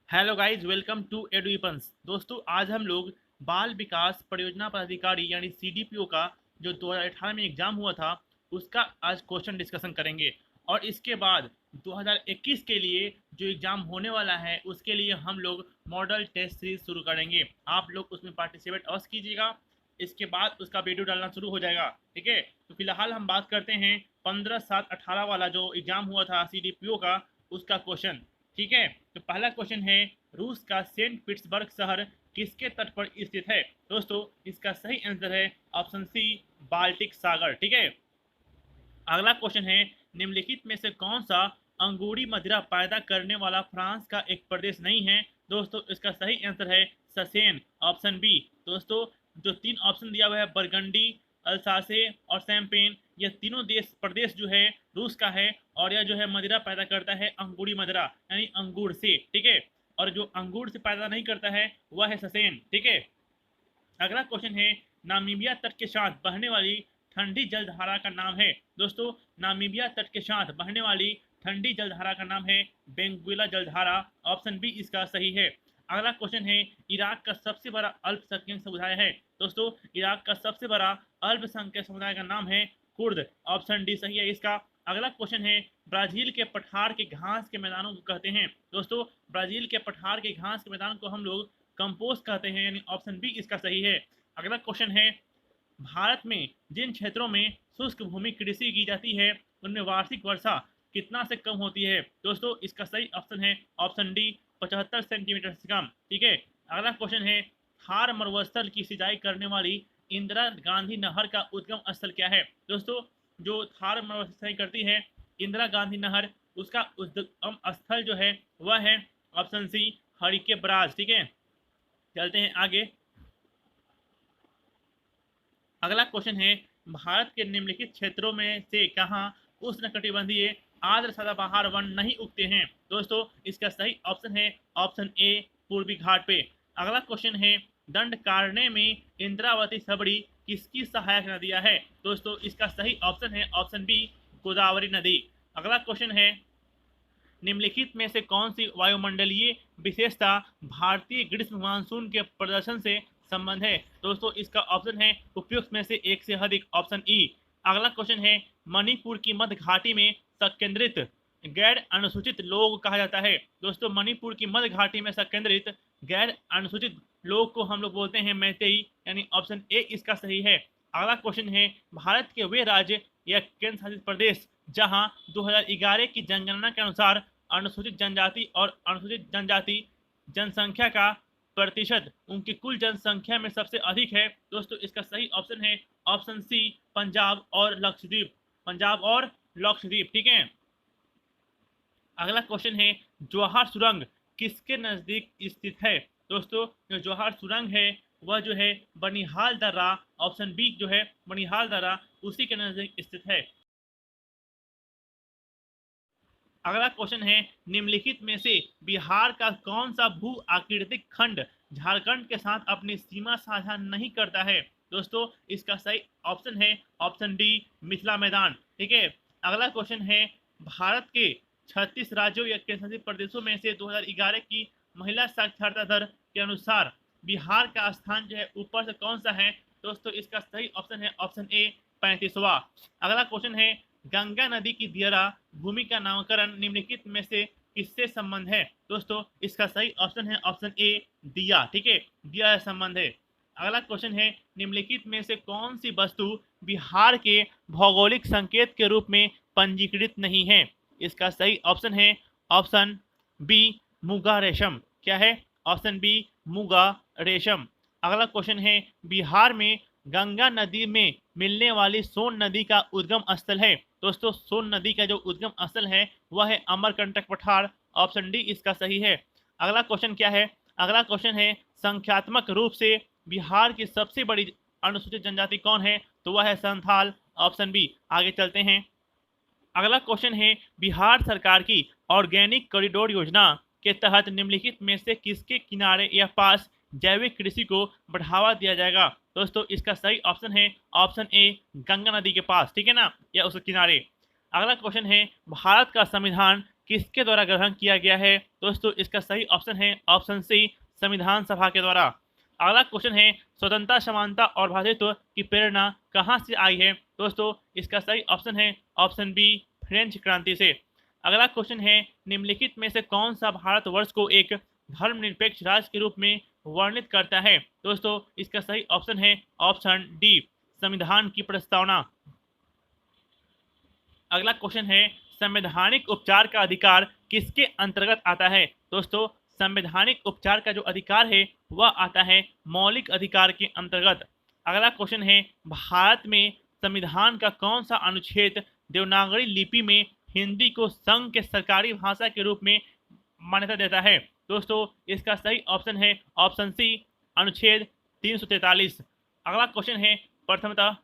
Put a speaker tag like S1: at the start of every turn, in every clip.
S1: Hello guys, welcome to एडुइपन्स। दोस्तों, आज हम लोग बाल विकास परियोजना पदाधिकारी यानी सीडीपीओ का जो 2018 में एग्जाम हुआ था उसका आज क्वेश्चन डिस्कशन करेंगे। और इसके बाद 2021 के लिए जो एग्जाम होने वाला है उसके लिए हम लोग मॉडल टेस्ट सीरीज शुरू करेंगे। आप लोग उसमें पार्टिसिपेट अवश्य कीजिएगा। इसके बाद उसका वीडियो डालना शुरू हो जाएगा। ठीक है, तो फिलहाल हम बात करते हैं 15/7/18 वाला जो एग्जाम हुआ था सीडीपीओ का, उसका क्वेश्चन। ठीक है, तो पहला क्वेश्चन है, रूस का सेंट पीटर्सबर्ग शहर किसके तट पर स्थित है? दोस्तों, इसका सही आंसर है ऑप्शन सी, बाल्टिक सागर। ठीक है, अगला क्वेश्चन है, निम्नलिखित में से कौन सा अंगूरी मदिरा पैदा करने वाला फ्रांस का एक प्रदेश नहीं है? दोस्तों, इसका सही आंसर है ससेन, ऑप्शन बी। दोस्तों, जो तीन ऑप्शन दिया हुआ है, बरगंडी, अल्सासे और सैम्पेन, यह तीनों देश प्रदेश जो है रूस का है, और यह जो है मदिरा पैदा करता है अंगूरी मदिरा यानी अंगूर से। ठीक है, और जो अंगूर से पैदा नहीं करता है वह है ससेन। ठीक है, अगला क्वेश्चन है, नामीबिया तट के साथ बहने वाली ठंडी जलधारा का नाम है? दोस्तों, नामीबिया तट के साथ बहने वाली ठंडी जलधारा का नाम है बेंगुएला जलधारा, ऑप्शन बी इसका सही है। अगला क्वेश्चन है, इराक का सबसे बड़ा अल्पसंख्यक समुदाय है? दोस्तों, इराक का सबसे बड़ा अल्पसंख्यक समुदाय का नाम है कुर्द, ऑप्शन डी सही है इसका। अगला क्वेश्चन है, ब्राजील के पठार के घास के मैदानों को कहते हैं? दोस्तों, ब्राजील के पठार के घास के मैदान को हम लोग कंपोस्ट कहते हैं, यानी ऑप्शन बी इसका सही है। अगला क्वेश्चन है, भारत में जिन क्षेत्रों में शुष्क भूमि कृषि की जाती है उनमें वार्षिक वर्षा कितना से कम होती है? दोस्तों, इसका सही ऑप्शन है ऑप्शन डी, 75 सेंटीमीटर से कम। ठीक है, अगला क्वेश्चन है, थार मरुस्थल की सिंचाई करने वाली इंदिरा गांधी नहर का उद्गम स्थल क्या है? दोस्तों, जो थार मरुस्थल सिंचाई करती है इंदिरा गांधी नहर, उसका उद्गम स्थल जो है वह है ऑप्शन सी, हरिके बराज। ठीक है, चलते हैं आगे। अगला क्वेश्चन है, भारत के निम्नलिखित क्षेत्रों में से कहाँ उष्णकटिबंधीय आर्द्र सदाबहार वन नहीं उगते हैं? दोस्तों, इसका सही ऑप्शन है ऑप्शन ए, पूर्वी घाट पे। अगला क्वेश्चन है, दंडकारण्य में इंद्रावती सबड़ी किसकी सहायक नदियां है? दोस्तों, इसका सही ऑप्शन है ऑप्शन बी, गोदावरी नदी। अगला क्वेश्चन है, निम्नलिखित में से कौन सी वायुमंडलीय विशेषता भारतीय ग्रीष्म मानसून के प्रदर्शन से संबंध है? दोस्तों, इसका ऑप्शन है उपयुक्त में से एक से अधिक, ऑप्शन ई। अगला क्वेश्चन है, मणिपुर की मध्य घाटी में संकेंद्रित गैर अनुसूचित लोग कहा जाता है? दोस्तों, मणिपुर की मध्य घाटी में संकेंद्रित गैर अनुसूचित लोग को हम लोग बोलते हैं मैतेई, यानी ऑप्शन ए इसका सही है। अगला क्वेश्चन है, भारत के वे राज्य या केंद्र शासित प्रदेश जहां 2011 की जनगणना के अनुसार अनुसूचित जनजाति और अनुसूचित जनजाति जनसंख्या का प्रतिशत उनकी कुल जनसंख्या में सबसे अधिक है? दोस्तों, इसका सही ऑप्शन है ऑप्शन सी, पंजाब और लक्षद्वीप। पंजाब और लक्षद्वीप। ठीक है, अगला क्वेश्चन है, जवाहर सुरंग किसके नजदीक स्थित है? दोस्तों, जो जवाहर सुरंग है वह जो है बनिहाल दर्रा, ऑप्शन बी जो है बनिहाल दर्रा, उसी के नजदीक स्थित है। अगला क्वेश्चन है, निम्नलिखित में से बिहार का कौन सा भू आकृतिक खंड झारखंड के साथ अपनी सीमा साझा नहीं करता है? दोस्तों, इसका सही ऑप्शन है ऑप्शन डी, मिथिला मैदान। ठीक है, अगला क्वेश्चन है, भारत के 36 राज्यों या केंद्रशासित प्रदेशों में से 2011 की महिला साक्षरता दर के अनुसार बिहार का स्थान जो है ऊपर से कौन सा है? दोस्तों, इसका सही ऑप्शन है ऑप्शन ए, 35वां। अगला क्वेश्चन है, गंगा नदी की दियरा भूमि का नामकरण निम्नलिखित में से किससे संबंध है? दोस्तों, इसका सही ऑप्शन है ऑप्शन ए, दिया। ठीक है, दिया संबंध है। अगला क्वेश्चन है, निम्नलिखित में से कौन सी वस्तु बिहार के भौगोलिक संकेत के रूप में पंजीकृत नहीं है? इसका सही ऑप्शन है ऑप्शन बी, मुगा रेशम। क्या है? ऑप्शन बी, मुगा रेशम। अगला क्वेश्चन है, बिहार में गंगा नदी में मिलने वाली सोन नदी का उद्गम स्थल है? दोस्तों, सोन नदी का जो उद्गम स्थल है वह है अमरकंटक पठार, ऑप्शन डी इसका सही है। अगला क्वेश्चन क्या है? अगला क्वेश्चन है, संख्यात्मक रूप से बिहार की सबसे बड़ी अनुसूचित जनजाति कौन है? तो वह है संथाल, ऑप्शन बी। आगे चलते हैं। अगला क्वेश्चन है, बिहार सरकार की ऑर्गेनिक कॉरिडोर योजना के तहत निम्नलिखित में से किसके किनारे या पास जैविक कृषि को बढ़ावा दिया जाएगा? दोस्तों, इसका सही ऑप्शन है ऑप्शन ए, गंगा नदी के पास। ठीक है ना, या उसके किनारे। अगला क्वेश्चन है, भारत का संविधान किसके द्वारा ग्रहण किया गया है? दोस्तों इसका सही ऑप्शन है ऑप्शन सी, संविधान सभा के द्वारा। अगला क्वेश्चन है, स्वतंत्रता, समानता और भ्रातृत्व की प्रेरणा कहाँ से आई है? दोस्तों इसका सही ऑप्शन है ऑप्शन बी, फ्रेंच क्रांति से। अगला क्वेश्चन है, निम्नलिखित में से कौन सा भारतवर्ष को एक धर्मनिरपेक्ष राज्य के रूप में वर्णित करता है? दोस्तों इसका सही ऑप्शन है ऑप्शन डी, संविधान की प्रस्तावना। अगला क्वेश्चन है, संवैधानिक उपचार का अधिकार किसके अंतर्गत आता है? दोस्तों संवैधानिक उपचार का जो अधिकार है वह आता है मौलिक अधिकार के अंतर्गत। अगला क्वेश्चन है, भारत में संविधान का कौन सा अनुच्छेद देवनागरी लिपि में हिंदी को संघ के सरकारी भाषा के रूप में मान्यता देता है? दोस्तों इसका सही ऑप्शन है ऑप्शन सी, अनुच्छेद 343। अगला क्वेश्चन है, प्रथमतः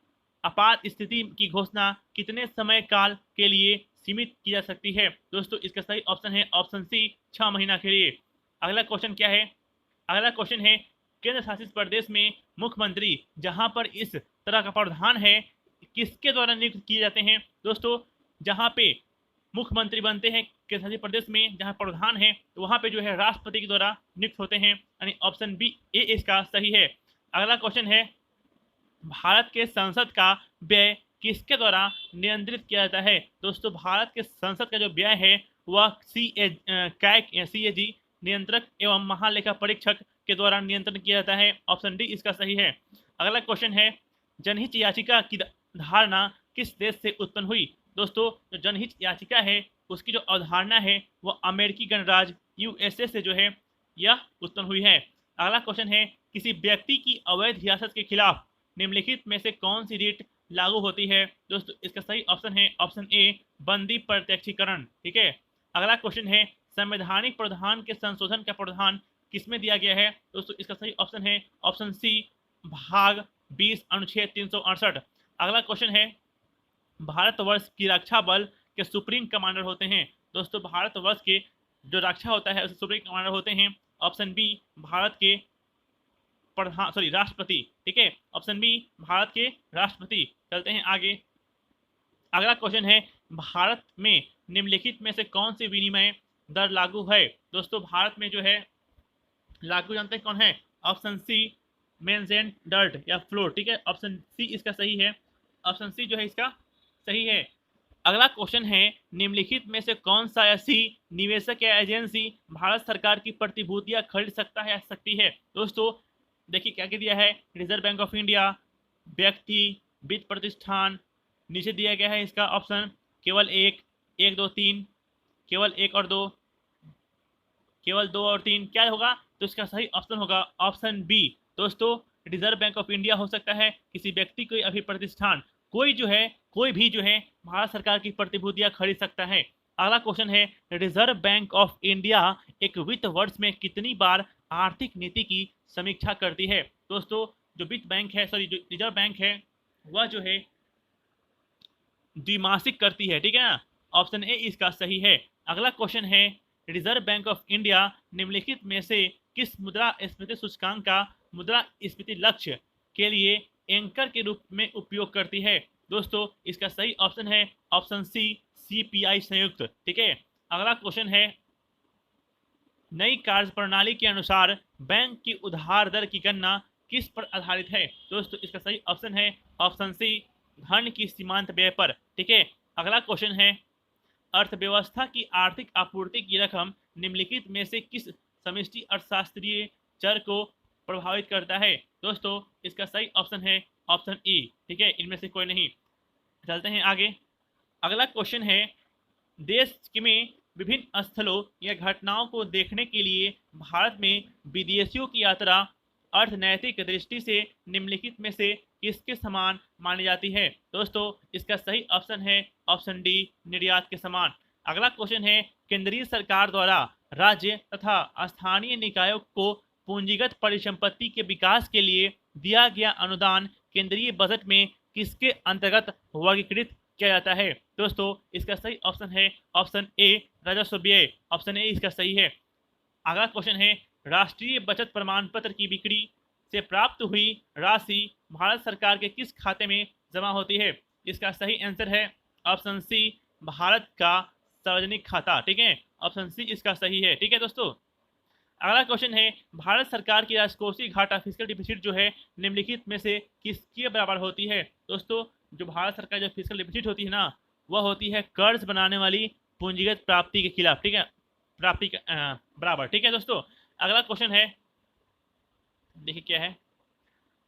S1: आपात स्थिति की घोषणा कितने समय काल के लिए सीमित की जा सकती है? दोस्तों इसका सही ऑप्शन है ऑप्शन सी, 6 महीना के लिए। अगला क्वेश्चन क्या है? अगला क्वेश्चन है, केंद्र शासित प्रदेश में मुख्यमंत्री जहां पर इस तरह का प्रावधान है किसके द्वारा नियुक्त किए जाते हैं? दोस्तों जहां पे मुख्यमंत्री बनते हैं केंद्र शासित प्रदेश में, जहां प्रावधान है तो वहां पे जो है राष्ट्रपति के द्वारा नियुक्त होते हैं, यानी ऑप्शन बी ए इसका सही है। अगला क्वेश्चन है, भारत के संसद का व्यय किसके द्वारा नियंत्रित किया जाता है? दोस्तों भारत के संसद का जो व्यय है वह CAG नियंत्रक एवं महालेखा परीक्षक के द्वारा नियंत्रण किया जाता है। ऑप्शन डी इसका सही है। अगला क्वेश्चन है, जनहित याचिका की धारणा किस देश से उत्पन्न हुई? दोस्तों जो जनहित याचिका है उसकी जो अवधारणा है वह अमेरिकी गणराज्य USA से जो है यह उत्पन्न हुई है। अगला क्वेश्चन है, किसी व्यक्ति की अवैध हिरासत के खिलाफ निम्नलिखित में से कौन सी रीट लागू होती है? दोस्तों इसका सही ऑप्शन है ऑप्शन ए, बंदी प्रत्यक्षीकरण। ठीक है। अगला क्वेश्चन है, संवैधानिक प्रावधान के संशोधन का प्रावधान किसमें दिया गया है? दोस्तों इसका सही ऑप्शन है ऑप्शन सी, भाग 20 अनुच्छेद 368। अगला क्वेश्चन है, भारतवर्ष की रक्षा बल के सुप्रीम कमांडर होते हैं? दोस्तों भारतवर्ष के जो रक्षा होता है उसे सुप्रीम कमांडर होते हैं। ऑप्शन बी, भारत के राष्ट्रपति। ठीक है, ऑप्शन बी, भारत के राष्ट्रपति। चलते हैं आगे। अगला क्वेश्चन है, भारत में निम्नलिखित में से कौन सी विनिमय दर लागू है? दोस्तों भारत में जो है लागू जानते हैं कौन है? ऑप्शन सी, मेंजेंट डर्ट या फ्लोर। ठीक है, ऑप्शन सी इसका सही है। ऑप्शन सी जो है इसका सही है। अगला क्वेश्चन है, निम्नलिखित में से कौन सा ऐसी निवेशक या एजेंसी भारत सरकार की प्रतिभूतियां खरीद सकता है या सकती है? दोस्तों देखिए क्या दिया है, रिजर्व बैंक ऑफ इंडिया, व्यक्ति, वित्त प्रतिष्ठान। नीचे दिया गया है इसका ऑप्शन केवल एक, 1, 2, 3, केवल 1 और 2, केवल 2 और 3। क्या होगा? तो इसका सही ऑप्शन होगा ऑप्शन बी। दोस्तों रिजर्व बैंक ऑफ इंडिया हो सकता है, किसी व्यक्ति, कोई अभी प्रतिष्ठान, कोई भी जो है भारत सरकार की प्रतिभूतियां खरीद सकता है। अगला क्वेश्चन है, रिजर्व बैंक ऑफ इंडिया एक वित्त वर्ष में कितनी बार आर्थिक नीति की समीक्षा करती है? दोस्तों जो वित्त बैंक है, जो रिजर्व बैंक है वह जो है द्विमासिक करती है। ठीक है ना, ऑप्शन ए इसका सही है। अगला क्वेश्चन है, रिजर्व बैंक ऑफ इंडिया निम्नलिखित में से किस मुद्रास्फीति सूचकांक का मुद्रास्फीति लक्ष्य के लिए एंकर के रूप में उपयोग करती है? दोस्तों इसका सही ऑप्शन है ऑप्शन सी, CPI संयुक्त। ठीक है। अगला क्वेश्चन है, नई कार्यप्रणाली के अनुसार बैंक की उधार दर की गणना किस पर आधारित है? दोस्तों इसका सही ऑप्शन है ऑप्शन सी, धन की सीमांत व्यय पर। ठीक है। अगला क्वेश्चन है, अर्थव्यवस्था की आर्थिक आपूर्ति की रकम निम्नलिखित में से किस समष्टि अर्थशास्त्रीय चर को प्रभावित करता है? दोस्तों इसका सही ऑप्शन है ऑप्शन ई। ठीक है, इनमें से कोई नहीं। चलते हैं आगे। अगला क्वेश्चन है, देश में विभिन्न स्थलों या घटनाओं को देखने के लिए भारत में विदेशियों की यात्रा अर्थनैतिक दृष्टि से निम्नलिखित में से किसके समान मानी जाती है? दोस्तों इसका सही ऑप्शन है ऑप्शन डी, निर्यात के समान। अगला क्वेश्चन है, केंद्रीय सरकार द्वारा राज्य तथा स्थानीय निकायों को पूंजीगत परिसंपत्ति के विकास के लिए दिया गया अनुदान केंद्रीय बजट में किसके अंतर्गत वर्गीकृत किया जाता है? दोस्तों इसका सही ऑप्शन है ऑप्शन ए, राजस्व व्यय। ऑप्शन ए इसका सही है। अगला क्वेश्चन है, राष्ट्रीय बचत प्रमाण पत्र की बिक्री से प्राप्त हुई राशि भारत सरकार के किस खाते में जमा होती है? इसका सही आंसर है ऑप्शन सी, भारत का सार्वजनिक खाता। ठीक है, ऑप्शन सी इसका सही है। ठीक है दोस्तों, अगला क्वेश्चन है भारत सरकार की राजकोषीय घाटा फिजिकल डिफिसिट जो है निम्नलिखित में से किसके बराबर होती है। दोस्तों, जो भारत सरकार जो फिजिकल डिफिसिट होती है ना, वह होती है कर्ज बनाने वाली पूंजीगत प्राप्ति के खिलाफ। ठीक है, प्राप्ति के बराबर। ठीक है दोस्तों, अगला क्वेश्चन है, देखिए क्या है।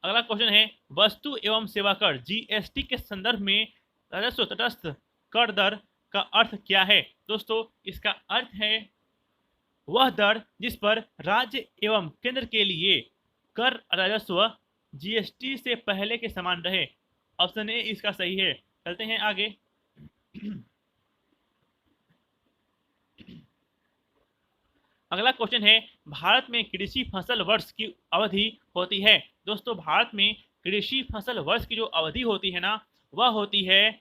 S1: अगला क्वेश्चन है वस्तु एवं सेवा कर जीएसटी के संदर्भ में राजस्व तटस्थ कर दर का अर्थ क्या है। दोस्तों, इसका अर्थ है वह दर जिस पर राज्य एवं केंद्र के लिए कर राजस्व जीएसटी से पहले के समान रहे। ऑप्शन ए इसका सही है। चलते हैं आगे। अगला क्वेश्चन है भारत में कृषि फसल वर्ष की अवधि होती है। दोस्तों, भारत में कृषि फसल वर्ष की जो अवधि होती है ना, वह होती है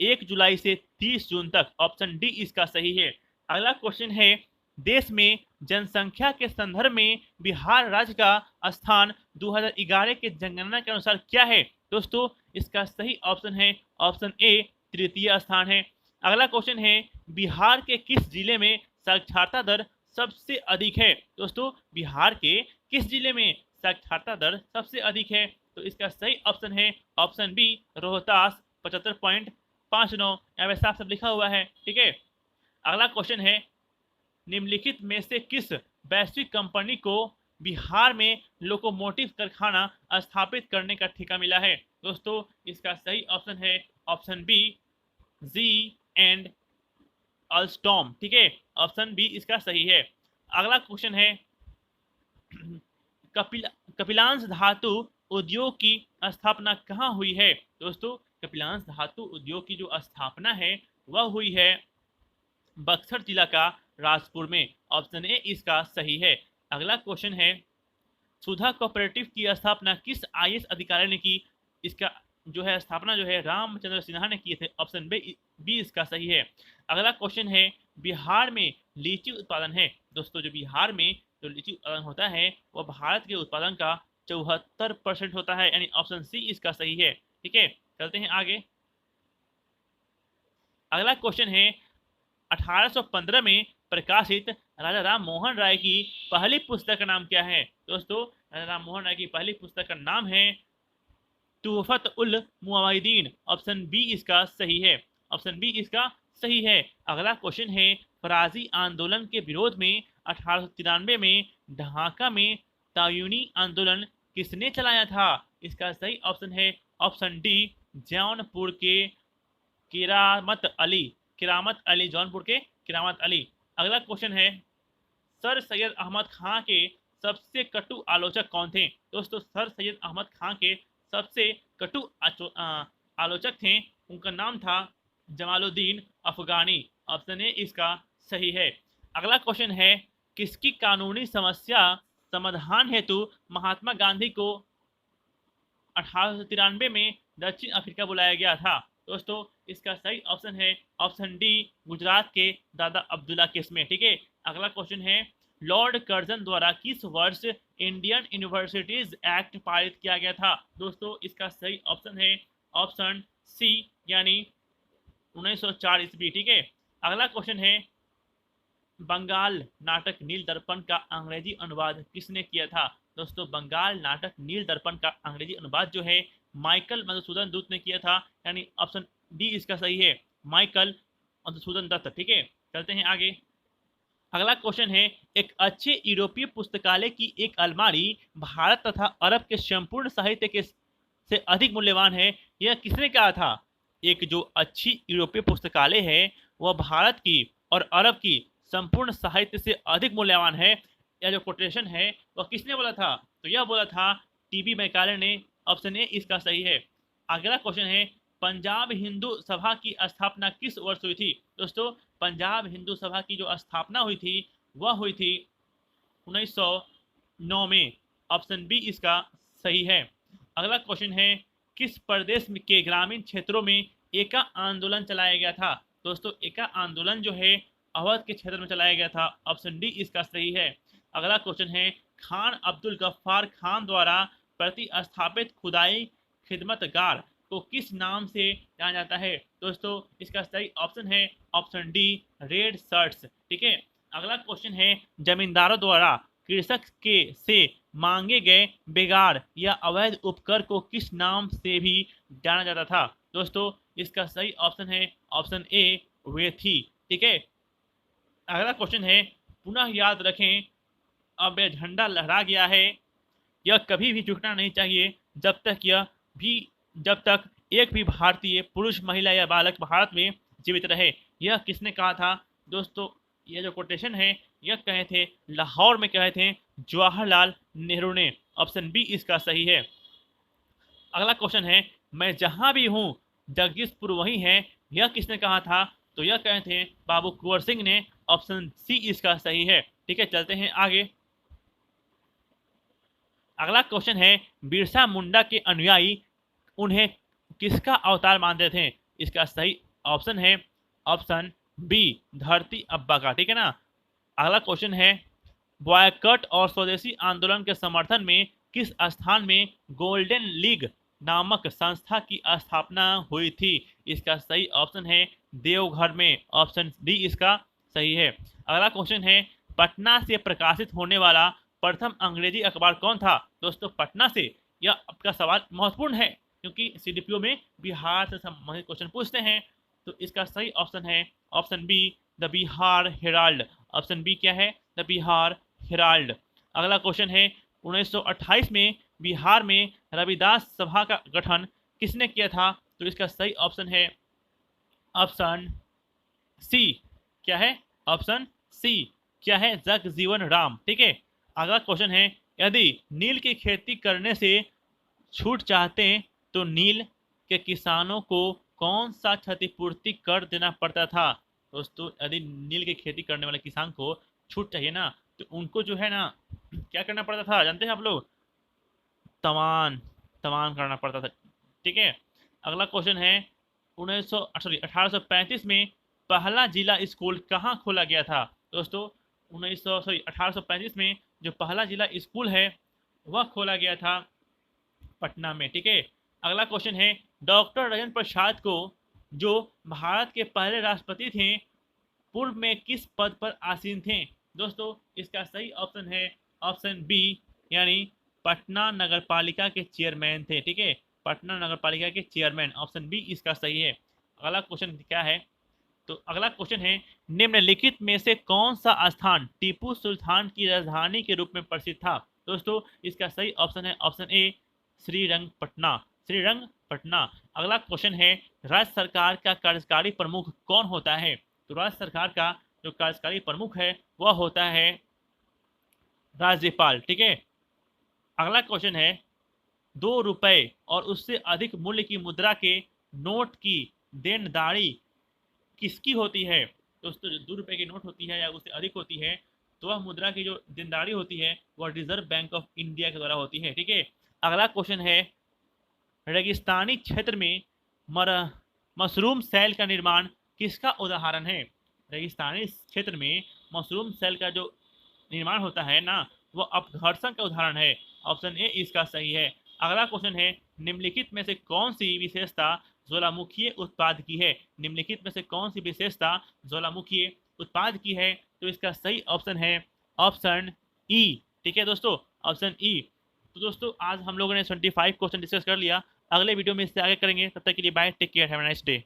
S1: 1 जुलाई से 30 जून तक। ऑप्शन डी इसका सही है। अगला क्वेश्चन है देश में जनसंख्या के संदर्भ में बिहार राज्य का स्थान 2011 के जनगणना के अनुसार क्या है। दोस्तों, इसका सही ऑप्शन है ऑप्शन ए, तृतीय स्थान है। अगला क्वेश्चन है बिहार के किस जिले में साक्षरता दर सबसे अधिक है। दोस्तों, बिहार के किस जिले में साक्षरता दर सबसे अधिक है। तो इसका सही ऑप्शन है ऑप्शन बी, रोहतास 75.59। यहाँ पे साफ साफ लिखा हुआ है। ठीक है, अगला क्वेश्चन है निम्नलिखित में से किस वैश्विक कंपनी को बिहार में लोकोमोटिव कारखाना स्थापित करने का ठेका मिला है। दोस्तों, इसका सही ऑप्शन है option B, G and Alstom. ठीक है, ऑप्शन बी इसका सही है। अगला क्वेश्चन है कपिलांश धातु उद्योग की स्थापना कहाँ हुई है। दोस्तों, कपिलांश धातु उद्योग की जो स्थापना है वह हुई है बक्सर जिला का राजपुर में। ऑप्शन ए इसका सही है। अगला क्वेश्चन है सुधा कोऑपरेटिव की स्थापना किस आईएएस अधिकारी ने की। इसका जो है स्थापना जो है रामचंद्र सिन्हा ने किए थे। ऑप्शन बी इसका सही है। अगला क्वेश्चन है बिहार में लीची उत्पादन है। दोस्तों, जो बिहार में जो लीची उत्पादन होता है वह भारत के उत्पादन का 74% होता है, यानी ऑप्शन सी इसका सही है। ठीक है, चलते हैं आगे। अगला क्वेश्चन है 1815 में प्रकाशित राजा राम मोहन राय की पहली पुस्तक का नाम क्या है। दोस्तों, राजा राम मोहन राय की पहली पुस्तक का नाम है तुहफत उल मुआहिदीन। ऑप्शन बी इसका सही है। ऑप्शन बी इसका सही है। अगला क्वेश्चन है फराजी आंदोलन के विरोध में 1893 में ढाका में तायूनी आंदोलन किसने चलाया था। इसका सही ऑप्शन है ऑप्शन डी, जौनपुर के किरामत अली, जौनपुर के किरामत अली। अगला क्वेश्चन है सर सैयद अहमद खां के सबसे कटु आलोचक कौन थे। दोस्तों, सर सैयद अहमद खां के सबसे कटु आलोचक थे, उनका नाम था जमालुद्दीन अफगानी। ऑप्शन ए इसका सही है। अगला क्वेश्चन है किसकी कानूनी समस्या समाधान हेतु महात्मा गांधी को 1893 में दक्षिण अफ्रीका बुलाया गया था। दोस्तों, इसका सही ऑप्शन है ऑप्शन डी, गुजरात के दादा अब्दुल्ला केस में। ठीक है, अगला क्वेश्चन है लॉर्ड कर्जन द्वारा किस वर्ष इंडियन यूनिवर्सिटीज एक्ट पारित किया गया था। दोस्तों, इसका सही ऑप्शन है ऑप्शन सी, यानी 1904 ईस्वी। ठीक है, अगला क्वेश्चन है बंगाल नाटक नील दर्पण का अंग्रेजी अनुवाद किसने किया था। दोस्तों, बंगाल नाटक नील दर्पण का अंग्रेजी अनुवाद जो है माइकल मधुसूदन दत्त ने किया था, यानी ऑप्शन डी इसका सही है, माइकल मधुसूदन दत्त। ठीक है, चलते हैं आगे। अगला क्वेश्चन है एक अच्छे यूरोपीय पुस्तकालय की एक अलमारी भारत तथा अरब के संपूर्ण साहित्य के से अधिक मूल्यवान है, यह किसने कहा था। एक जो अच्छी यूरोपीय पुस्तकालय है वह भारत की और अरब की संपूर्ण साहित्य से अधिक मूल्यवान है, यह जो कोटेशन है वह किसने बोला था। तो यह बोला था टीबी मैकाले ने। ऑप्शन ए इसका सही है। अगला क्वेश्चन है पंजाब हिंदू सभा की स्थापना किस वर्ष हुई थी। दोस्तों, पंजाब हिंदू सभा की जो स्थापना हुई थी वह हुई थी 1909 में। ऑप्शन बी इसका सही है। अगला क्वेश्चन है किस प्रदेश के ग्रामीण क्षेत्रों में एका आंदोलन चलाया गया था। दोस्तों, एका आंदोलन जो है अवध के क्षेत्र में चलाया गया था। ऑप्शन डी इसका सही है। अगला क्वेश्चन है खान अब्दुल गफ्फार खान द्वारा प्रतिस्थापित खुदाई खिदमतगार को किस नाम से जाना जाता है? दोस्तों इसका सही ऑप्शन है ऑप्शन डी, रेड शर्ट्स। ठीक है, अगला क्वेश्चन है, जमींदारों द्वारा कृषक के से मांगे गए बेगार या अवैध उपकर को किस नाम से भी जाना जाता था? दोस्तों इसका सही ऑप्शन है ऑप्शन ए, वेथी। ठीक है, अगला क्वेश्चन है, पुनः याद रखें अब यह झंडा लहरा गया है, यह कभी भी झुकना नहीं चाहिए जब तक एक भी भारतीय पुरुष, महिला या बालक भारत में जीवित रहे। यह किसने कहा था? दोस्तों यह जो कोटेशन है यह कहे थे, लाहौर में कहे थे जवाहरलाल नेहरू ने। ऑप्शन बी इसका सही है। अगला क्वेश्चन है, मैं जहां भी हूं जगदीशपुर वही है, यह किसने कहा था? तो यह कहे थे बाबू कुंवर सिंह ने। ऑप्शन सी इसका सही है। ठीक है, चलते हैं आगे। अगला क्वेश्चन है, बिरसा मुंडा के अनुयायी उन्हें किसका अवतार मानते थे? इसका सही ऑप्शन है ऑप्शन बी, धरती अब्बा का। ठीक है ना। अगला क्वेश्चन है, बॉयकट और स्वदेशी आंदोलन के समर्थन में किस स्थान में गोल्डन लीग नामक संस्था की स्थापना हुई थी? इसका सही ऑप्शन है देवघर में। ऑप्शन डी इसका सही है। अगला क्वेश्चन है, पटना से प्रकाशित होने वाला प्रथम अंग्रेजी अखबार कौन था? दोस्तों पटना से, यह आपका सवाल महत्वपूर्ण है क्योंकि सीडीपीओ में बिहार से संबंधित क्वेश्चन पूछते हैं। तो इसका सही ऑप्शन है option B, the Bihar Herald. Option B क्या है? The Bihar Herald. अगला क्वेश्चन है, 1928 में बिहार में रविदास सभा का गठन किसने किया था? तो इसका सही ऑप्शन है ऑप्शन सी। क्या है? ऑप्शन सी क्या है? जगजीवन राम। ठीक है, अगला क्वेश्चन है, यदि नील की खेती करने से छूट चाहते तो नील के किसानों को कौन सा क्षतिपूर्ति कर देना पड़ता था? दोस्तों यदि नील की खेती करने वाले किसान को छूट चाहिए ना, तो उनको जो है ना क्या करना पड़ता था जानते हैं आप लोग? तवान तवान करना पड़ता था। ठीक है, अगला क्वेश्चन है, 1835 में पहला जिला स्कूल कहाँ खोला गया था? दोस्तों 1835 में जो पहला जिला स्कूल है वह खोला गया था पटना में। ठीक है, अगला क्वेश्चन है, डॉक्टर राजेंद्र प्रसाद को जो भारत के पहले राष्ट्रपति थे पूर्व में किस पद पर आसीन थे? दोस्तों इसका सही ऑप्शन है ऑप्शन बी, यानी पटना नगर पालिका के चेयरमैन थे। ठीक है, पटना नगर पालिका के चेयरमैन। ऑप्शन बी इसका सही है। अगला क्वेश्चन क्या है? तो अगला क्वेश्चन है, निम्नलिखित में से कौन सा स्थान टीपू सुल्तान की राजधानी के रूप में प्रसिद्ध था? दोस्तों इसका सही ऑप्शन है ऑप्शन ए, श्रीरंगपटना। श्रीरंगपटना। अगला क्वेश्चन है, राज्य सरकार का कार्यकारी प्रमुख कौन होता है? तो राज्य सरकार का जो कार्यकारी प्रमुख है वह होता है राज्यपाल। ठीक है, अगला क्वेश्चन है, 2 रुपए और उससे अधिक मूल्य की मुद्रा के नोट की देनदारी किसकी होती है? दोस्तों जो 2 रुपए की नोट होती है या उससे अधिक होती है तो वह मुद्रा की जो देनदारी होती है वह रिजर्व बैंक ऑफ इंडिया के द्वारा होती है। ठीक है, अगला क्वेश्चन है, रेगिस्तानी क्षेत्र में मशरूम सेल का निर्माण किसका उदाहरण है? रेगिस्तानी क्षेत्र में मशरूम सेल का जो निर्माण होता है ना वह अपघर्षण का उदाहरण है। ऑप्शन ए इसका सही है। अगला क्वेश्चन है, निम्नलिखित में से कौन सी विशेषता ज्वालामुखीय उत्पाद की है? निम्नलिखित में से कौन सी विशेषता ज्वालामुखीय उत्पाद की है? तो इसका सही ऑप्शन है ऑप्शन ई। ठीक है दोस्तों, ऑप्शन ई। तो दोस्तों आज हम लोगों ने 25 क्वेश्चन डिस्कस कर लिया। अगले वीडियो में इससे आगे करेंगे, तब तक के लिए bye, take care, have a nice day.